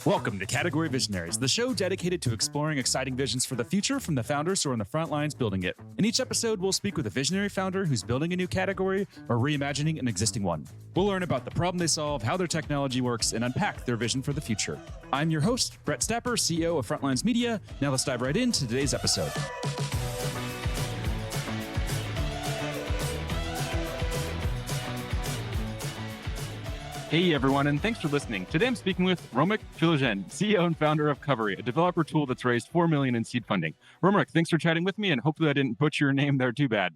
Welcome to Category Visionaries, the show dedicated to exploring exciting visions for the future from the founders who are on the front lines building it. In each episode, we'll speak with a visionary founder who's building a new category or reimagining an existing one. We'll learn about the problem they solve, how their technology works, and unpack their vision for the future. I'm your host, Brett Stapper, CEO of Frontlines Media. Now let's dive right into today's episode. Hey everyone, and thanks for listening. Today I'm speaking with Romaric Philogène, CEO and founder of Qovery, a developer tool that's raised $4 million in seed funding. Romaric, thanks for chatting with me, and hopefully I didn't butcher your name there too bad.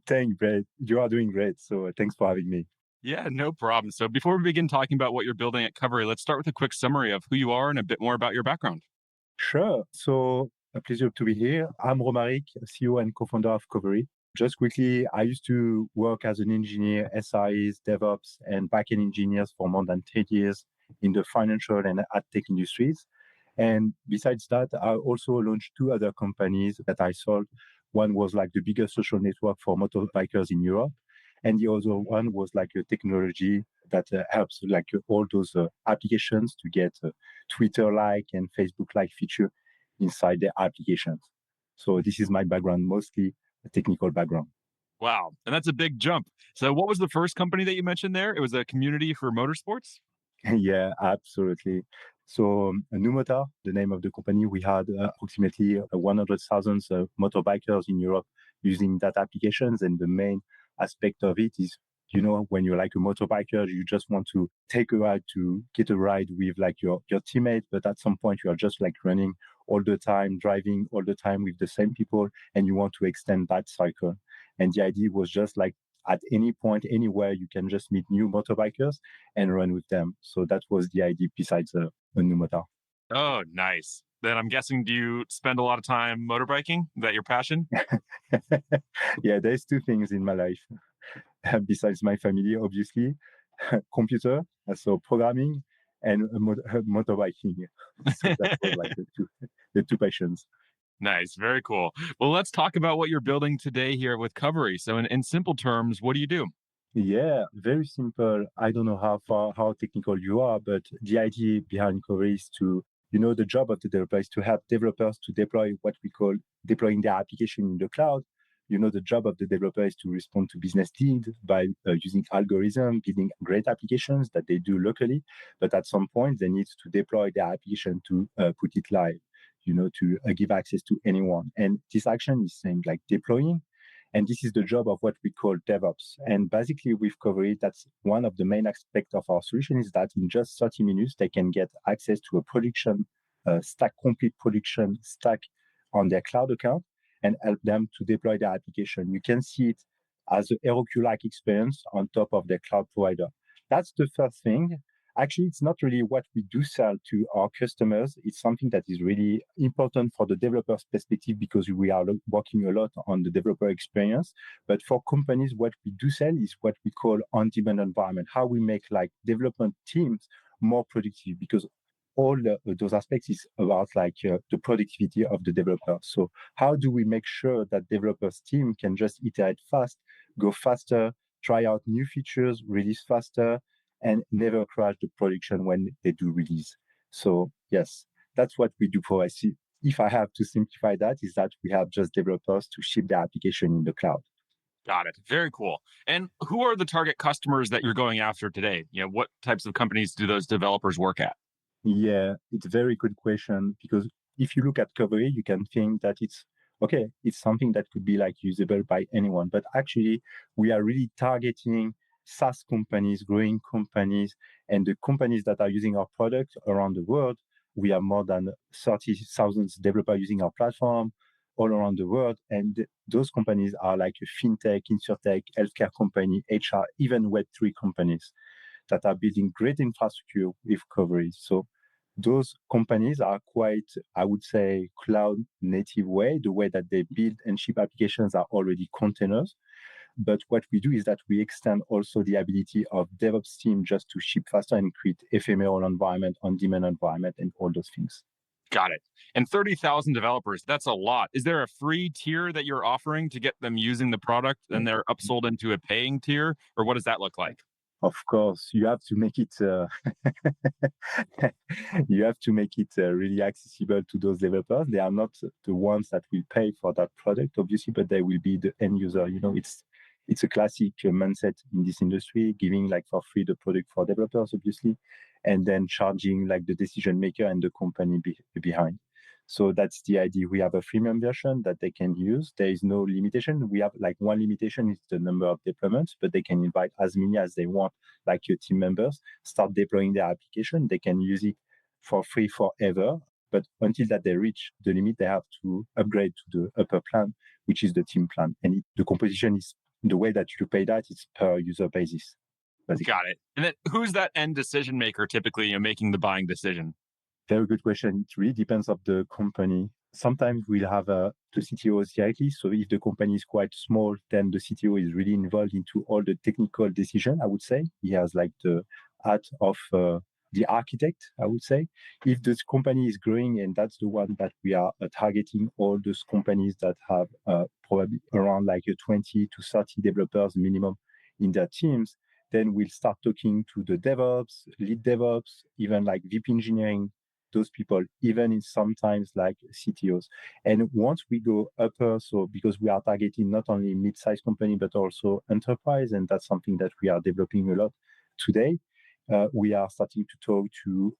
Thanks, Brett. You are doing great, so thanks for having me. Yeah, no problem. So before we begin talking about what you're building at Qovery, let's start with a quick summary of who you are and a bit more about your background. Sure. So a pleasure to be here. I'm Romaric, CEO and co-founder of Qovery. Just quickly, I used to work as an engineer, SIs, DevOps, and backend engineers for more than 10 years in the financial and ad tech industries. And besides that, I also launched two other companies that I sold. One was like the biggest social network for motorbikers in Europe. And the other one was like a technology that helps like all those applications to get Twitter-like and Facebook-like feature inside their applications. So this is my background, mostly a technical background. Wow. And that's a big jump. So what was the first company that you mentioned there? It was a community for motorsports? Yeah, absolutely. So Numota, the name of the company, we had approximately 100,000 motorbikers in Europe using that applications. And the main aspect of it is, when you're like a motorbiker, you just want to take a ride to get a ride with like your teammate. But at some point, you are just like running all the time, driving all the time with the same people, and you want to extend that cycle. And the idea was just like at any point, anywhere, you can just meet new motorbikers and run with them. So that was the idea besides a new motor. Oh, nice. Then I'm guessing, do you spend a lot of time motorbiking? Is that your passion? Yeah, there's two things in my life. Besides my family, obviously, computer, so programming, and motorbiking. So that was like the two passions. Nice. Very cool. Well, let's talk about what you're building today here with Qovery. So in simple terms, what do you do? Yeah, very simple. I don't know how technical you are, but the idea behind Qovery is to, the job of the developer is to help developers to deploy what we call deploying their application in the cloud. The job of the developer is to respond to business needs by using algorithms, building great applications that they do locally. But at some point, they need to deploy their application to put it live, to give access to anyone. And this action is saying like deploying. And this is the job of what we call DevOps. And basically with Qovery, that's one of the main aspects of our solution is that in just 30 minutes, they can get access to a production complete production stack on their cloud account and help them to deploy their application. You can see it as a Heroku-like experience on top of their cloud provider. That's the first thing. Actually, it's not really what we do sell to our customers. It's something that is really important for the developer's perspective because we are working a lot on the developer experience. But for companies, what we do sell is what we call on-demand environment, how we make like development teams more productive because all those aspects is about like the productivity of the developer. So how do we make sure that developers team can just iterate fast, go faster, try out new features, release faster, and never crash the production when they do release. So yes, that's what we do for us. If I have to simplify that, is that we have just developers to ship their application in the cloud. Got it. Very cool. And who are the target customers that you're going after today? What types of companies do those developers work at? Yeah, it's a very good question because if you look at Qovery, you can think that it's something that could be like usable by anyone. But actually, we are really targeting SaaS companies, growing companies, and the companies that are using our product around the world. We have more than 30,000 developers using our platform all around the world. And those companies are like a fintech, insurtech, healthcare company, HR, even Web3 companies that are building great infrastructure with Qovery. So those companies are quite, I would say, cloud native way. The way that they build and ship applications are already containers. But what we do is that we extend also the ability of DevOps team just to ship faster and create ephemeral environment, on-demand environment, and all those things. Got it. And 30,000 developers, that's a lot. Is there a free tier that you're offering to get them using the product and they're upsold into a paying tier? Or what does that look like? Of course, you have to make it really accessible to those developers. They are not the ones that will pay for that product, obviously, but they will be the end user. It's a classic mindset in this industry, giving like for free the product for developers, obviously, and then charging like the decision maker and the company behind. So that's the idea. We have a freemium version that they can use. There is no limitation. We have like one limitation is the number of deployments, but they can invite as many as they want, like your team members, start deploying their application. They can use it for free forever. But until that they reach the limit, they have to upgrade to the upper plan, which is the team plan. And the composition is the way that you pay that, it's per user basis, basically. Got it. And then who's that end decision maker typically, making the buying decision? Very good question. It really depends on the company. Sometimes we'll have the CTOs directly. So if the company is quite small, then the CTO is really involved into all the technical decision, I would say. He has like the hat of the architect, I would say. If this company is growing, and that's the one that we are targeting, all those companies that have probably around like 20 to 30 developers minimum in their teams, then we'll start talking to the DevOps, lead DevOps, even like VP engineering, those people, even in sometimes like CTOs. And once we go upper, so because we are targeting not only mid-sized company, but also enterprise, and that's something that we are developing a lot today, we are starting to talk to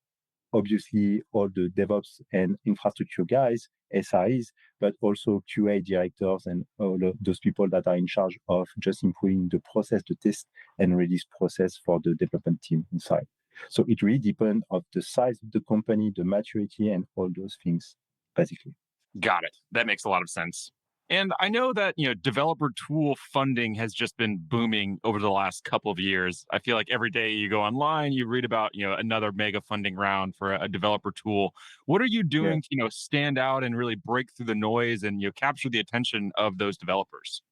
obviously all the DevOps and infrastructure guys, SREs, but also QA directors and all of those people that are in charge of just improving the process, the test and release process for the development team inside. So it really depends on the size of the company, the maturity, and all those things, basically. Got it. That makes a lot of sense. And I know that, developer tool funding has just been booming over the last couple of years. I feel like every day you go online, you read about, another mega funding round for a developer tool. What are you doing to, stand out and really break through the noise and, capture the attention of those developers?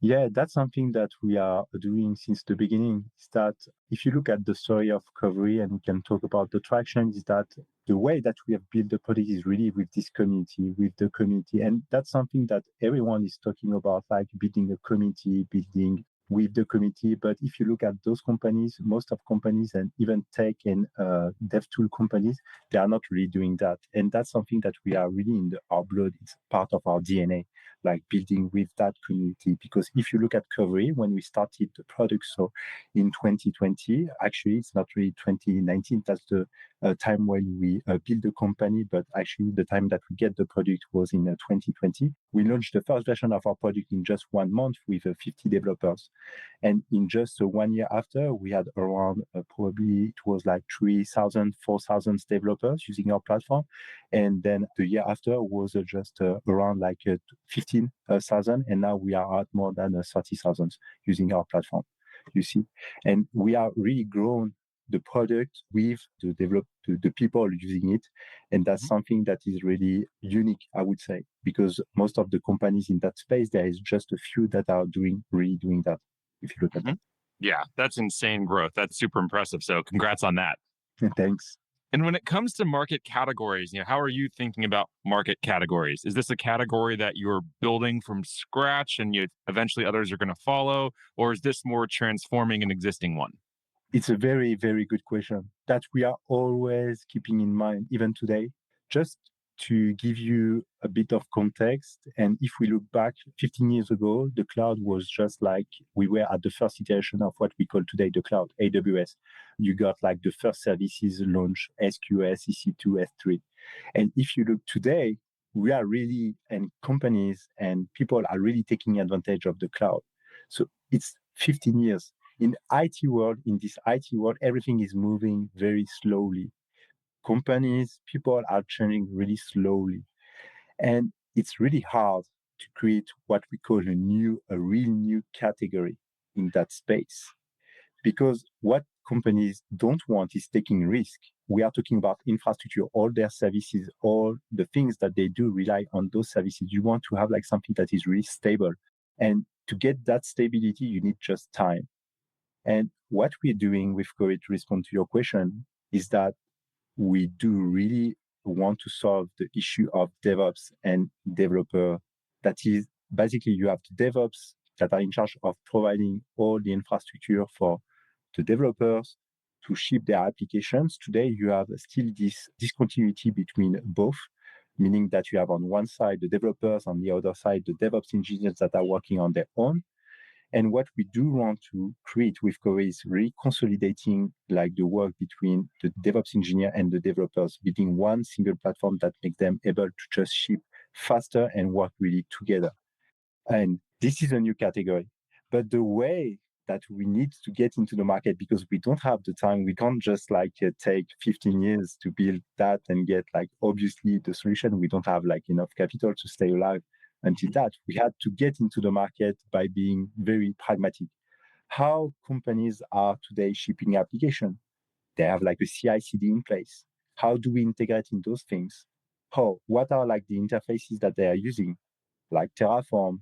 Yeah, that's something that we are doing since the beginning. Is that if you look at the story of Qovery, and we can talk about the traction, is that the way that we have built the product is really with this community, with the community. And that's something that everyone is talking about, like building a community, building with the community. But if you look at those companies, most of companies and even tech and dev tool companies, they are not really doing that. And that's something that we are really in our blood. It's part of our DNA, like building with that community. Because if you look at Qovery, when we started the product, so in 2020, actually, it's not really 2019, that's the time when we build the company, but actually the time that we get the product was in 2020. We launched the first version of our product in just 1 month with 50 developers. And in just 1 year after, we had around probably it was like 3,000, 4,000 developers using our platform. And then the year after was just around like 15,000. And now we are at more than 30,000 using our platform, you see. And we are really grown the product with the people using it. And that's something that is really unique, I would say, because most of the companies in that space, there is just a few that are really doing that, if you look at that. Yeah, that's insane growth. That's super impressive. So congrats on that. Thanks. And when it comes to market categories, how are you thinking about market categories? Is this a category that you're building from scratch and eventually others are going to follow? Or is this more transforming an existing one? It's a very, very good question that we are always keeping in mind, even today. Just to give you a bit of context, and if we look back 15 years ago, the cloud was just like we were at the first iteration of what we call today the cloud, AWS. You got like the first services launch, SQS, EC2, S3. And if you look today, we are really, and companies and people are really taking advantage of the cloud. So it's 15 years. In this IT world, everything is moving very slowly. Companies, people are changing really slowly. And it's really hard to create what we call a real new category in that space. Because what companies don't want is taking risk. We are talking about infrastructure, all their services, all the things that they do rely on those services. You want to have like something that is really stable. And to get that stability, you need just time. And what we're doing with Qovery, to respond to your question, is that we do really want to solve the issue of DevOps and developer. That is basically you have the DevOps that are in charge of providing all the infrastructure for the developers to ship their applications. Today, you have still this discontinuity between both, meaning that you have on one side the developers, on the other side the DevOps engineers that are working on their own. And what we do want to create with Qovery is really consolidating like the work between the DevOps engineer and the developers, building one single platform that makes them able to just ship faster and work really together. And this is a new category. But the way that we need to get into the market, because we don't have the time, we can't just take 15 years to build that and get obviously the solution. We don't have enough capital to stay alive until that. We had to get into the market by being very pragmatic. How companies are today shipping application? They have a CI/CD in place. How do we integrate in those things? What are the interfaces that they are using, like Terraform,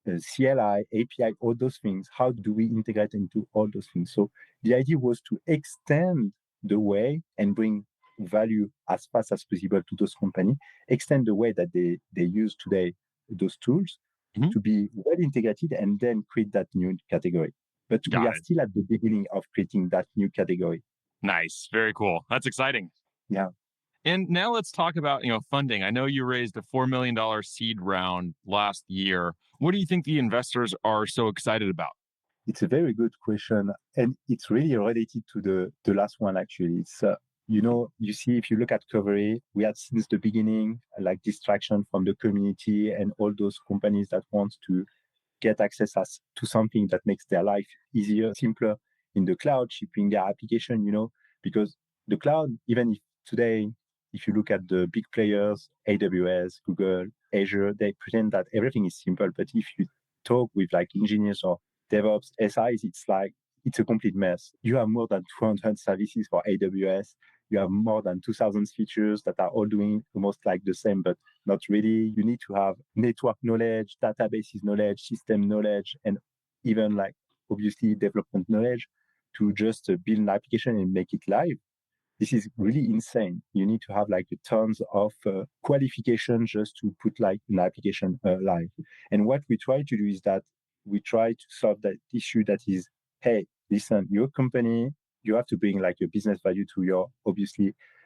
CLI, API, all those things? How do we integrate into all those things? So the idea was to extend the way and bring value as fast as possible to those companies, extend the way that they use today those tools to be well integrated, and then create that new category. But we are still at the beginning of creating that new category. Nice. Very cool. That's exciting. Yeah. And now let's talk about, funding. I know you raised a $4 million seed round last year. What do you think the investors are so excited about? It's a very good question. And it's really related to the last one, actually. It's, you see, if you look at Qovery, we had since the beginning, distraction from the community and all those companies that want to get access to something that makes their life easier, simpler in the cloud, shipping their application, because the cloud, even if today, if you look at the big players, AWS, Google, Azure, they pretend that everything is simple. But if you talk with engineers or DevOps, SIs, it's a complete mess. You have more than 200 services for AWS. You have more than 2,000 features that are all doing almost the same, but not really. You need to have network knowledge, databases knowledge, system knowledge, and even obviously development knowledge to just build an application and make it live. This is really insane. You need to have tons of qualification just to put an application live. And what we try to do is that we try to solve that issue that is, hey, listen, your company, you have to bring a business value to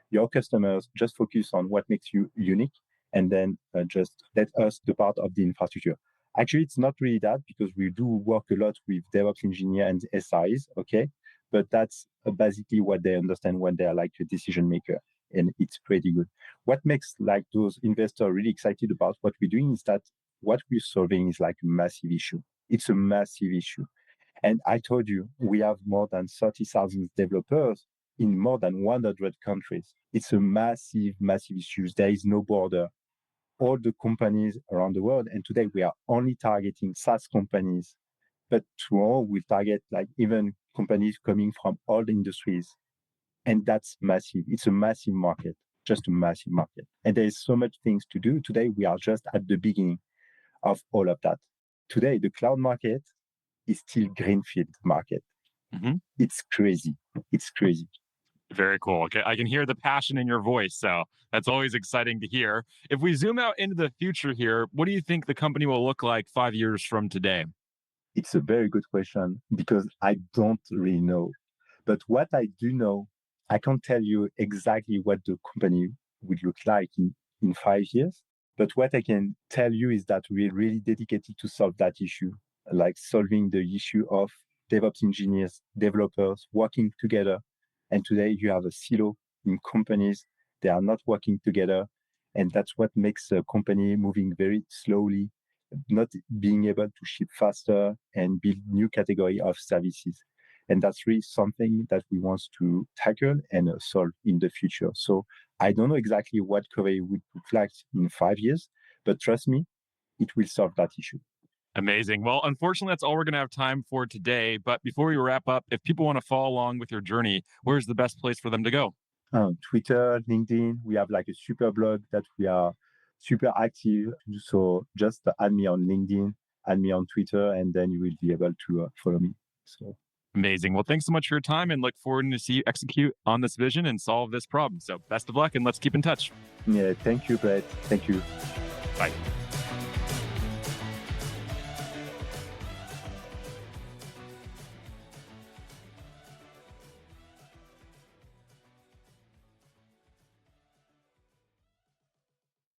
your customers. Just focus on what makes you unique, and then just let us the part of the infrastructure. Actually, it's not really that, because we do work a lot with DevOps engineer and SIs, okay? But that's basically what they understand when they are a decision maker, and it's pretty good. What makes those investors really excited about what we're doing is that what we're solving is a massive issue. It's a massive issue. And I told you, we have more than 30,000 developers in more than 100 countries. It's a massive, massive issue. There is no border. All the companies around the world, and today we are only targeting SaaS companies, but tomorrow we'll target even companies coming from all the industries. And that's massive. It's a massive market, just a massive market. And there's so much things to do. Today, we are just at the beginning of all of that. Today, the cloud market is still greenfield market. It's crazy. It's crazy. Very cool. Okay, I can hear the passion in your voice, so that's always exciting to hear. If we zoom out into the future here, what do you think the company will look like 5 years from today? It's a very good question, because I don't really know. But what I do know, I can't tell you exactly what the company would look like in 5 years. But what I can tell you is that we're really dedicated to solve that issue, solving the issue of DevOps engineers, developers working together. And today you have a silo in companies. They are not working together. And that's what makes a company moving very slowly, not being able to ship faster and build new category of services. And that's really something that we want to tackle and solve in the future. So I don't know exactly what Qovery would look like in 5 years, but trust me, it will solve that issue. Amazing. Well, unfortunately, that's all we're going to have time for today. But before we wrap up, if people want to follow along with your journey, where's the best place for them to go? Twitter, LinkedIn. We have a super blog that we are super active. So just add me on LinkedIn, add me on Twitter, and then you will be able to follow me. So amazing. Well, thanks so much for your time, and look forward to see you execute on this vision and solve this problem. So best of luck, and let's keep in touch. Yeah, thank you, Brett. Thank you. Bye.